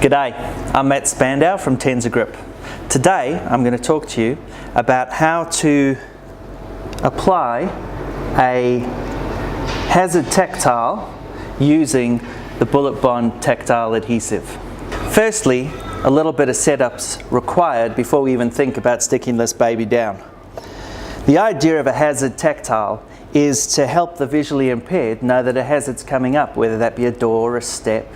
G'day, I'm Matt Spandow from TensorGrip. Today I'm going to talk to you about how to apply a hazard tactile using the Bullet Bond Tactile Adhesive. Firstly, a little bit of setup's required before we even think about sticking this baby down. The idea of a hazard tactile is to help the visually impaired know that a hazard's coming up, whether that be a door, a step,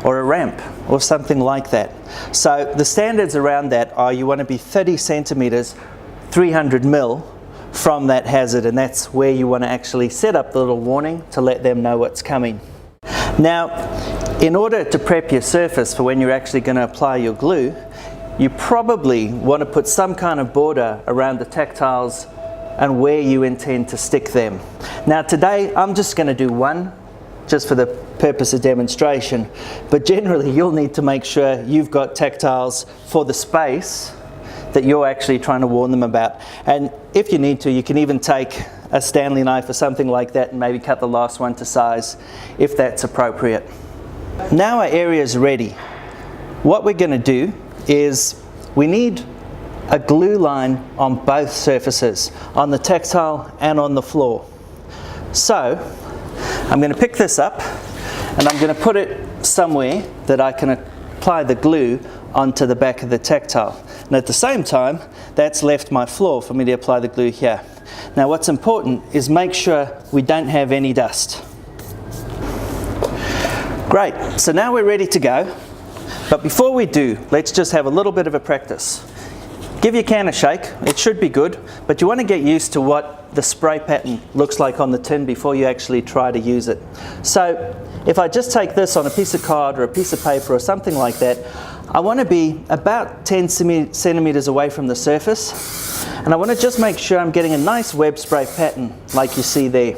or a ramp, or something like that. So the standards around that are you want to be 30 centimeters, 300 mil from that hazard, and that's where you want to actually set up the little warning to let them know what's coming. Now, in order to prep your surface for when you're actually going to apply your glue, you probably want to put some kind of border around the tactiles and where you intend to stick them. Now today I'm just going to do one, just for the purpose of demonstration, but generally you'll need to make sure you've got tactiles for the space that you're actually trying to warn them about. And if you need to, you can even take a Stanley knife or something like that and maybe cut the last one to size if that's appropriate. Now our area is ready. What we're going to do is we need a glue line on both surfaces, on the tactile and on the floor. So I'm going to pick this up and I'm going to put it somewhere that I can apply the glue onto the back of the tactile. And at the same time, that's left my floor for me to apply the glue here. Now what's important is make sure we don't have any dust. Great, so now we're ready to go. But before we do, let's just have a little bit of a practice. Give your can a shake, it should be good, but you want to get used to what the spray pattern looks like on the tin before you actually try to use it. So if I just take this on a piece of card or a piece of paper or something like that, I want to be about 10 centimeters away from the surface, and I want to just make sure I'm getting a nice web spray pattern like you see there.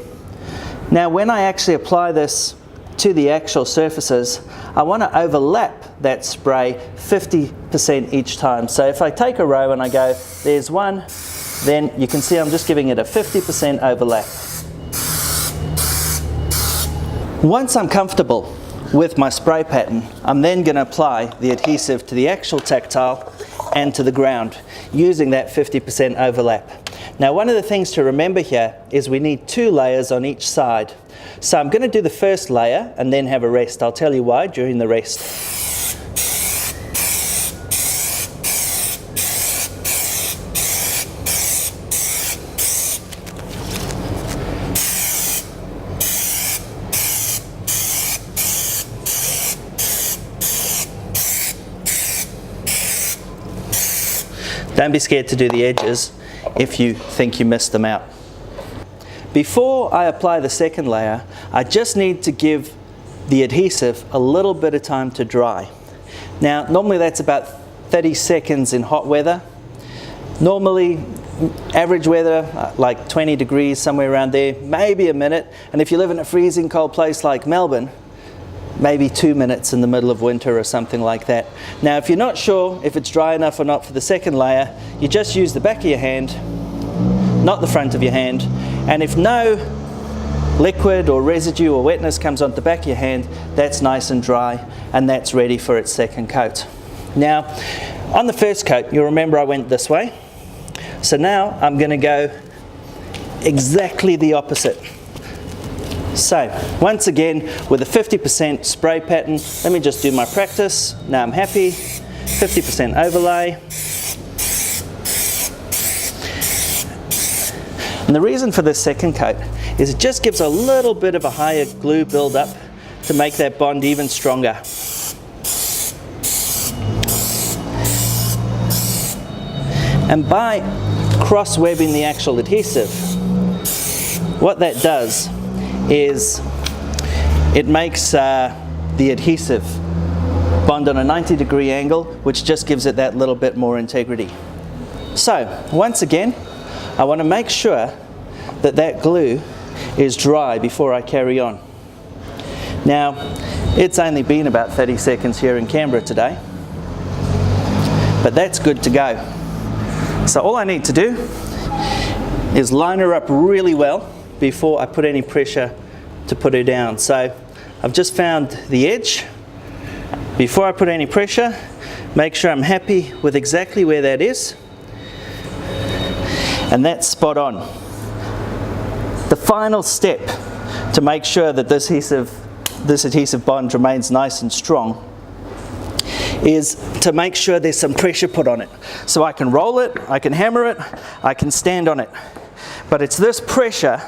Now when I actually apply this to the actual surfaces, I want to overlap that spray 50% each time. So if I take a row and I go, there's one, then you can see I'm just giving it a 50% overlap. Once I'm comfortable with my spray pattern, I'm then going to apply the adhesive to the actual tactile and to the ground using that 50% overlap. Now one of the things to remember here is we need 2 layers on each side. So I'm going to do the first layer and then have a rest. I'll tell you why during the rest. Don't be scared to do the edges if you think you missed them out. Before I apply the second layer, I just need to give the adhesive a little bit of time to dry. Now, normally that's about 30 seconds in hot weather. Normally, average weather, like 20 degrees, somewhere around there, maybe a minute. And if you live in a freezing cold place like Melbourne, maybe 2 minutes in the middle of winter or something like that. Now, if you're not sure if it's dry enough or not for the second layer, you just use the back of your hand, not the front of your hand, and if no liquid or residue or wetness comes onto the back of your hand, that's nice and dry and that's ready for its second coat. Now, on the first coat, you'll remember I went this way. So now I'm going to go exactly the opposite. So, once again, with a 50% spray pattern, let me just do my practice. Now I'm happy. 50% overlay. And the reason for this second coat is it just gives a little bit of a higher glue build-up to make that bond even stronger. And by cross-webbing the actual adhesive, what that does is it makes the adhesive bond on a 90-degree angle, which just gives it that little bit more integrity. So, once again, I want to make sure that that glue is dry before I carry on. Now, it's only been about 30 seconds here in Canberra today, but that's good to go. So all I need to do is line her up really well before I put any pressure to put her down. So I've just found the edge Before I put any pressure, make sure I'm happy with exactly where that is. And that's spot on. The final step to make sure that this adhesive bond remains nice and strong is to make sure there's some pressure put on it. So I can roll it, I can hammer it, I can stand on it. But it's this pressure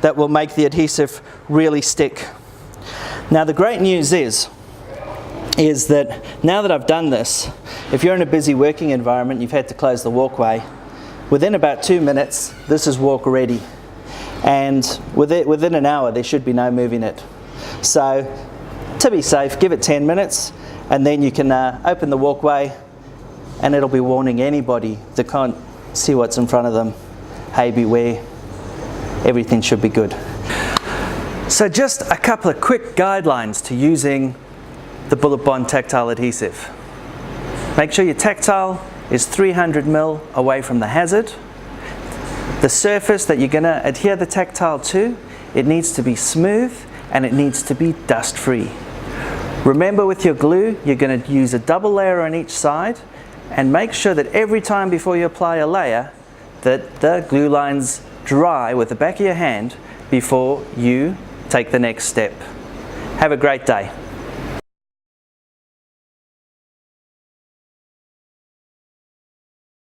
that will make the adhesive really stick. Now the great news is that now that I've done this, if you're in a busy working environment, you've had to close the walkway, within about 2 minutes, this is walk ready. And within an hour, there should be no moving it. So to be safe, give it 10 minutes, and then you can open the walkway, and it'll be warning anybody that can't see what's in front of them, hey, beware, everything should be good. So just a couple of quick guidelines to using the Bullet Bond Tactile Adhesive. Make sure your tactile is 300 mil away from the hazard. The surface that you're going to adhere the tactile to, it needs to be smooth and it needs to be dust-free. Remember, with your glue, you're going to use a double layer on each side, and make sure that every time before you apply a layer that the glue lines dry with the back of your hand before you take the next step. Have a great day.